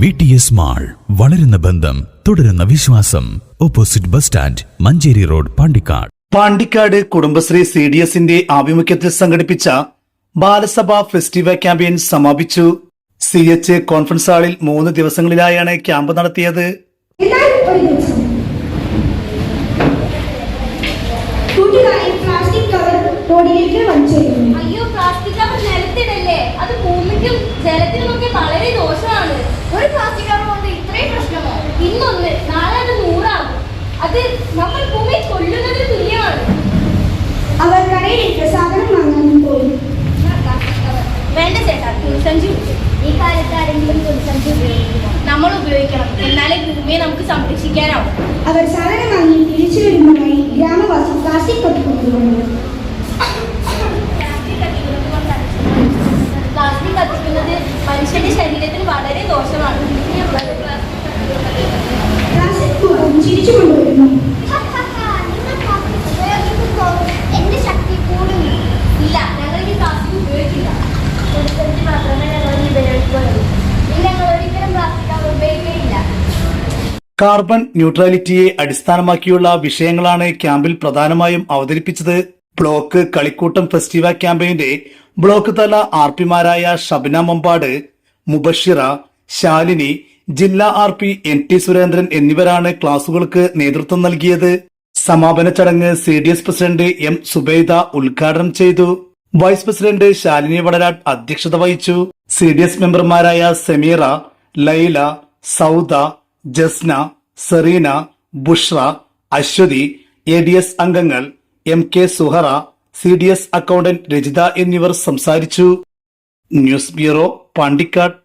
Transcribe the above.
VTS mall, വളരുന്ന ബന്ധം, തുടരുന്ന വിശ്വാസം. Opposite bus stand, Manjeri road, Pandikkad. Pandikkad Kudumbashree CDSന്റെ ആഭിമുഖ്യത്തിൽ സംഘടിപ്പിച്ച ബാലസഭ ഫെസ്റ്റിവൽ ക്യാമ്പയിൻ സമാപിച്ചു. CH കോൺഫറൻസ് ഹാളിൽ 3 ദിവസങ്ങളിലായാണ് ക്യാമ്പ് നടത്തിയത്. അയ്യോ, പ്ലാസ്റ്റിക് കവർ നിലത്തിടല്ലേ, അത് ഭൂമിക്കും ജലത്തിനുമൊക്കെ വളരെ ദോഷമാണ്. ഒരു പ്ലാസ്റ്റിക് കവർ കൊണ്ട് ഇത്രയും പ്രശ്നമോ? ഇന്നൊന്ന്, നാളെ അത് 100 ആകും. അത് നമ്മൾ ഭൂമിയെ കൊല്ലുന്നതിന് തുല്യമാണ്. അവർ കടയിലേക്ക് സാധനം വാങ്ങാനും പോയി. വേണ്ട ചേട്ടാ, തുണിസഞ്ചി. ഈ കാലത്ത് ആരെങ്കിലും തുണിസഞ്ചി ഉപയോഗിക്കുമോ? നമ്മൾ ഉപയോഗിക്കണം, എന്നാലേ ഭൂമിയെ നമുക്ക് സംരക്ഷിക്കാനാവും. അവർ സാധനം വാങ്ങി തിരിച്ചു വരുമ്പോഴായി ഗ്രാമവാസി പ്ലാസ്റ്റിക് കൊണ്ടുകൊണ്ടുവന്നു. പ്ലാസ്റ്റിക് കത്തിക്കുന്നത് മനുഷ്യന്റെ ശരീരത്തിന് വളരെ ദോഷമാണ്. പ്ലാസ്റ്റിക് ചിരിച്ചു കൊണ്ടുവരുന്നു. എന്റെ ശക്തി കൂടുന്നു. ഇല്ല, ഞങ്ങൾ ഈ പ്ലാസ്റ്റിക് ഉപയോഗിക്കില്ല. മാത്രമേ ഞങ്ങൾ ഉപയോഗിക്കുകയുള്ളൂ. ഞങ്ങൾ ഒരിക്കലും പ്ലാസ്റ്റിക് ഉപയോഗിക്കുകയില്ല. കാർബൺ ന്യൂട്രാലിറ്റിയെ അടിസ്ഥാനമാക്കിയുള്ള വിഷയങ്ങളാണ് ക്യാമ്പിൽ പ്രധാനമായും അവതരിപ്പിച്ചത്. ബ്ലോക്ക് കളിക്കൂട്ടം ഫെസ്റ്റിവൽ ക്യാമ്പയിന്റെ ബ്ലോക്ക് തല RPമാരായ ഷബ്ന മമ്പാട്, മുബഷിറ, ശാലിനി, ജില്ലാ RP NT സുരേന്ദ്രൻ എന്നിവരാണ് ക്ലാസുകൾക്ക് നേതൃത്വം നൽകിയത്. സമാപന ചടങ്ങ് CDS പ്രസിഡന്റ് M സുബൈദ ഉദ്ഘാടനം ചെയ്തു. വൈസ് പ്രസിഡന്റ് ശാലിനി വടരാട്ട് അധ്യക്ഷത വഹിച്ചു. CDS മെമ്പർമാരായ സമീറ, ലൈല, സൗദ, ജസ്ന, സെറീന, ബുഷ്ര, അശ്വതി, ADS അംഗങ്ങൾ MK Suhara, CDS accountant Rajitha എന്നിവർ സംസാരിച്ചു. News bureau, Pandikkad.